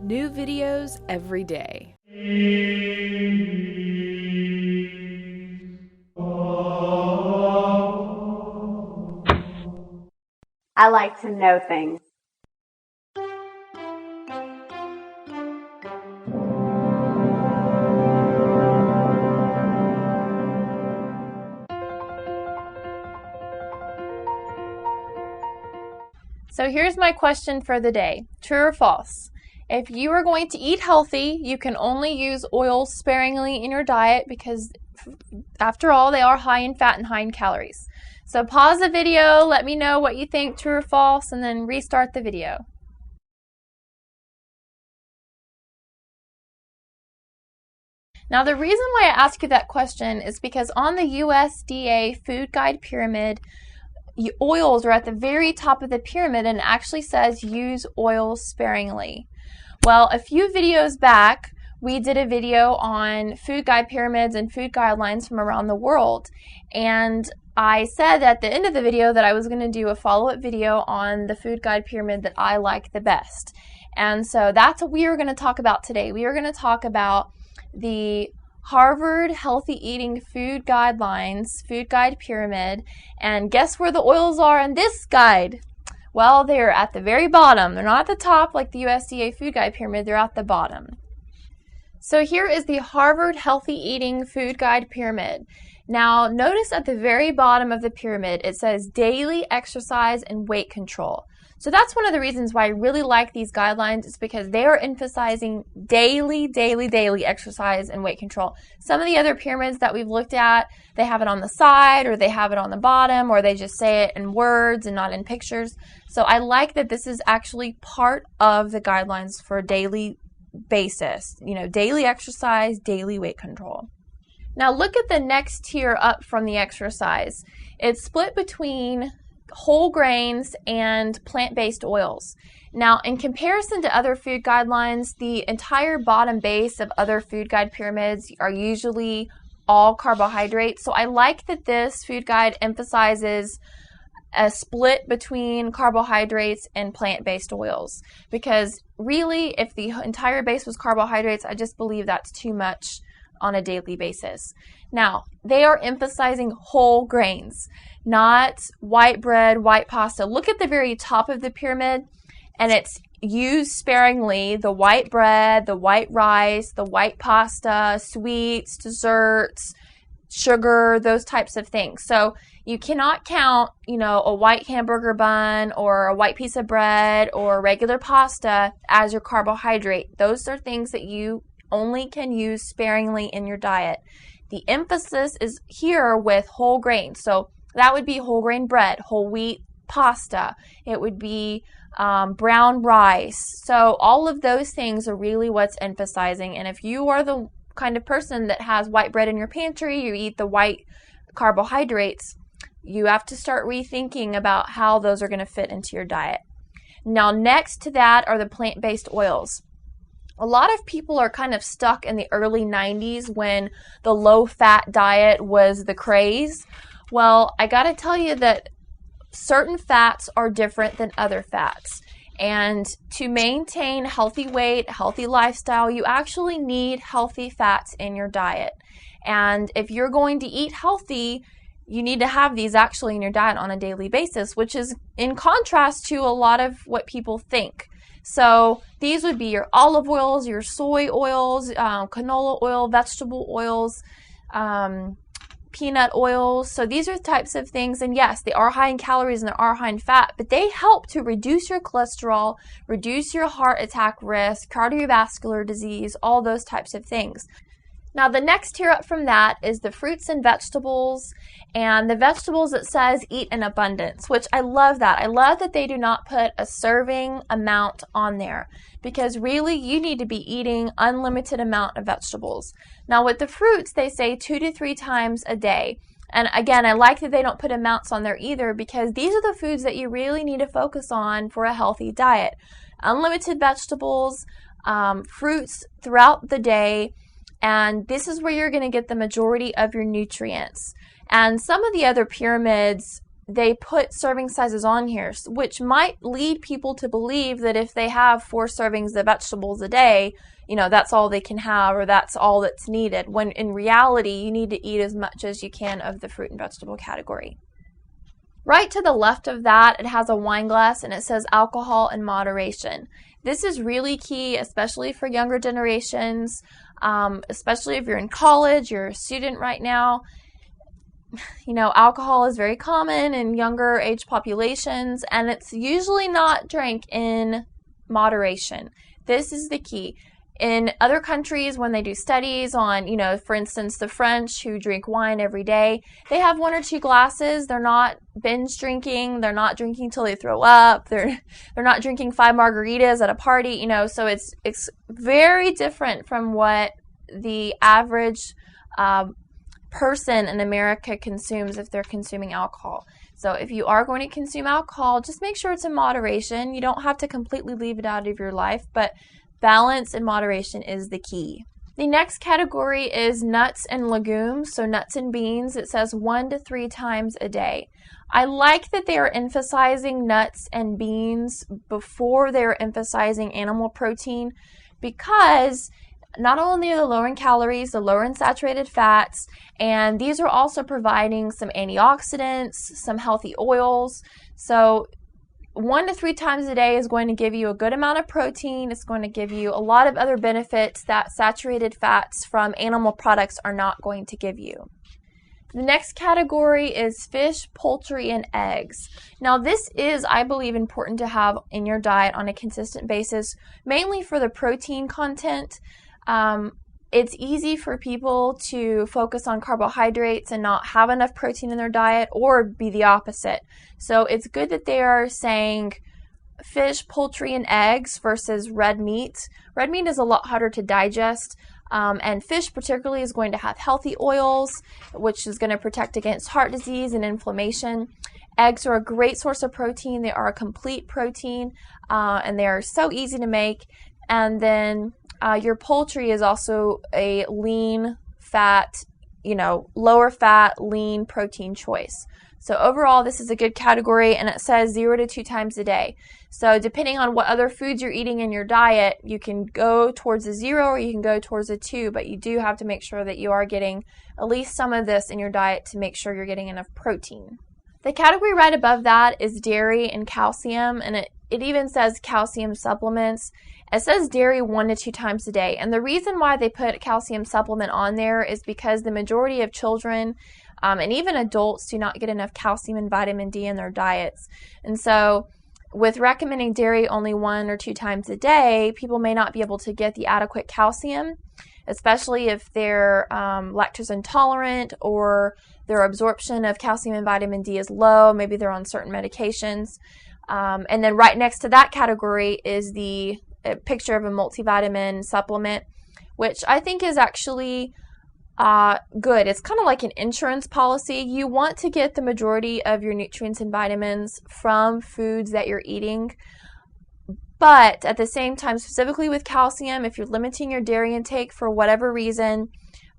New videos every day. I like to know things. So here's my question for the day. True or false? If you are going to eat healthy, you can only use oils sparingly in your diet because, after all, they are high in fat and high in calories. So pause the video, let me know what you think, true or false, and then restart the video. Now, the reason why I ask you that question is because on the USDA Food Pyramid, oils are at the very top of the pyramid, and it actually says use oils sparingly. Well, a few videos back, we did a video on food guide pyramids and food guidelines from around the world. And I said at the end of the video that I was going to do a follow-up video on the food guide pyramid that I like the best. And so that's what we are going to talk about today. We are going to talk about the Harvard Healthy Eating Food Guidelines, Food Guide Pyramid, and guess where the oils are in this guide? Well, they're at the very bottom. They're not at the top like the USDA Food Guide Pyramid, they're at the bottom. So here is the Harvard Healthy Eating Food Guide Pyramid. Now, notice at the very bottom of the pyramid, it says daily exercise and weight control. So that's one of the reasons why I really like these guidelines, is because they are emphasizing daily exercise and weight control. Some of the other pyramids that we've looked at, they have it on the side, or they have it on the bottom, or they just say it in words and not in pictures. So I like that this is actually part of the guidelines for a daily basis. You know, daily exercise, daily weight control. Now look at the next tier up from the exercise. It's split between whole grains and plant-based oils. Now, in comparison to other food guidelines, the entire bottom base of other food guide pyramids are usually all carbohydrates. So I like that this food guide emphasizes a split between carbohydrates and plant-based oils, because really, if the entire base was carbohydrates, I just believe that's too much on a daily basis. Now, they are emphasizing whole grains, not white bread, white pasta. Look at the very top of the pyramid, and it's use sparingly the white bread, the white rice, the white pasta, sweets, desserts, sugar, those types of things. So you cannot count, a white hamburger bun or a white piece of bread or regular pasta as your carbohydrate. Those are things that you only can use sparingly in your diet. The emphasis is here with whole grains. So that would be whole grain bread, whole wheat pasta. It would be brown rice. So all of those things are really what's emphasizing. And if you are the kind of person that has white bread in your pantry, you eat the white carbohydrates, you have to start rethinking about how those are going to fit into your diet. Now, next to that are the plant-based oils. A lot of people are kind of stuck in the early 90s when the low-fat diet was the craze. Well, I got to tell you that certain fats are different than other fats. And to maintain healthy weight, healthy lifestyle, you actually need healthy fats in your diet. And if you're going to eat healthy, you need to have these actually in your diet on a daily basis, which is in contrast to a lot of what people think. So these would be your olive oils, your soy oils, canola oil, vegetable oils, peanut oils. So these are the types of things, and yes, they are high in calories and they are high in fat, but they help to reduce your cholesterol, reduce your heart attack risk, cardiovascular disease, all those types of things. Now, the next tier up from that is the fruits and vegetables, and the vegetables, it says eat in abundance, which I love that. I love that they do not put a serving amount on there, because really you need to be eating unlimited amount of vegetables. Now, with the fruits, they say 2 to 3 times a day. And again, I like that they don't put amounts on there either, because these are the foods that you really need to focus on for a healthy diet. Unlimited vegetables, fruits throughout the day, and this is where you're going to get the majority of your nutrients. And some of the other pyramids they put serving sizes on here, which might lead people to believe that if they have 4 servings of vegetables a day, that's all they can have, or that's all that's needed, when in reality, you need to eat as much as you can of the fruit and vegetable category. Right to the left of that, it has a wine glass and it says alcohol in moderation. This is really key, especially for younger generations, especially if you're in college, you're a student right now. Alcohol is very common in younger age populations, and it's usually not drank in moderation. This is the key. In other countries, when they do studies on, for instance, the French who drink wine every day, they have 1 or 2 glasses. They're not binge drinking. They're not drinking till they throw up. They're not drinking 5 margaritas at a party, so it's very different from what the average person in America consumes if they're consuming alcohol. So if you are going to consume alcohol, just make sure it's in moderation. You don't have to completely leave it out of your life, but balance and moderation is the key. The next category is nuts and legumes, so nuts and beans. It says 1 to 3 times a day. I like that they are emphasizing nuts and beans before they're emphasizing animal protein, because not only are they lower in calories, they're lower in saturated fats, and these are also providing some antioxidants, some healthy oils. So 1 to 3 times a day is going to give you a good amount of protein. It's going to give you a lot of other benefits that saturated fats from animal products are not going to give you. The next category is fish, poultry, and eggs. Now this is, I believe, important to have in your diet on a consistent basis, mainly for the protein content. It's easy for people to focus on carbohydrates and not have enough protein in their diet, or be the opposite. So it's good that they are saying fish, poultry, and eggs versus red meat. Red meat is a lot harder to digest, and fish particularly is going to have healthy oils, which is going to protect against heart disease and inflammation. Eggs are a great source of protein. They are a complete protein, and they are so easy to make. And then your poultry is also a lean fat, lower fat, lean protein choice. So overall, this is a good category, and it says 0 to 2 times a day. So depending on what other foods you're eating in your diet, you can go towards a 0 or you can go towards a 2, but you do have to make sure that you are getting at least some of this in your diet to make sure you're getting enough protein. The category right above that is dairy and calcium, and it even says calcium supplements. It says dairy 1 to 2 times a day, and the reason why they put calcium supplement on there is because the majority of children and even adults do not get enough calcium and vitamin D in their diets. And so with recommending dairy only 1 or 2 times a day, people may not be able to get the adequate calcium, especially if they're lactose intolerant or their absorption of calcium and vitamin D is low. Maybe they're on certain medications. And then right next to that category is the picture of a multivitamin supplement, which I think is actually good. It's kind of like an insurance policy. You want to get the majority of your nutrients and vitamins from foods that you're eating. But at the same time, specifically with calcium, if you're limiting your dairy intake for whatever reason,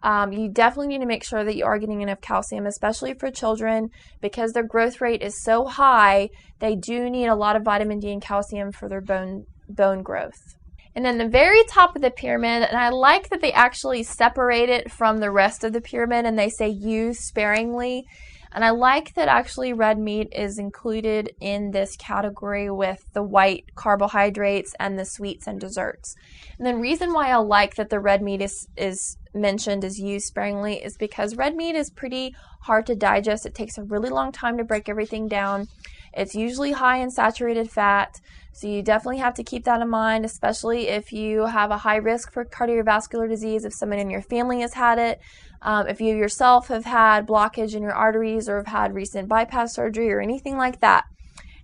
you definitely need to make sure that you are getting enough calcium, especially for children, because their growth rate is so high. They do need a lot of vitamin D and calcium for their bone growth. And then the very top of the pyramid, and I like that they actually separate it from the rest of the pyramid and they say use sparingly. And I like that actually red meat is included in this category with the white carbohydrates and the sweets and desserts. And the reason why I like that the red meat is mentioned as used sparingly is because red meat is pretty hard to digest. It takes a really long time to break everything down. It's usually high in saturated fat, so you definitely have to keep that in mind, especially if you have a high risk for cardiovascular disease, if someone in your family has had it, if you yourself have had blockage in your arteries or have had recent bypass surgery or anything like that.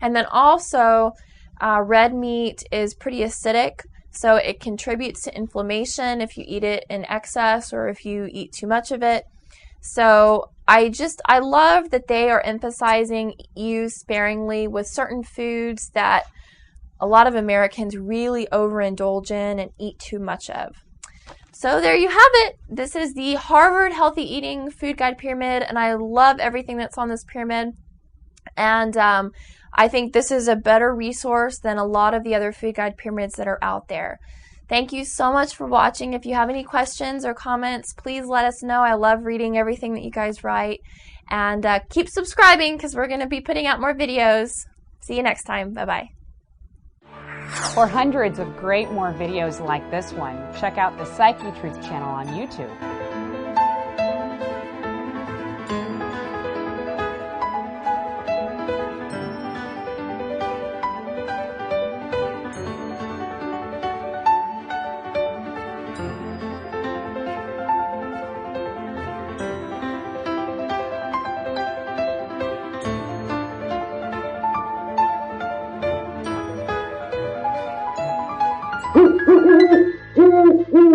And then also, red meat is pretty acidic, so it contributes to inflammation if you eat it in excess or if you eat too much of it. So I love that they are emphasizing use sparingly with certain foods that a lot of Americans really overindulge in and eat too much of. So there you have it. This is the Harvard Healthy Eating Food Guide Pyramid, and I love everything that's on this pyramid. And I think this is a better resource than a lot of the other food guide pyramids that are out there. Thank you so much for watching. If you have any questions or comments, please let us know. I love reading everything that you guys write. And keep subscribing because we're going to be putting out more videos. See you next time. Bye-bye. For hundreds of more videos like this one, check out the Psychetruth channel on YouTube. Mm-hmm.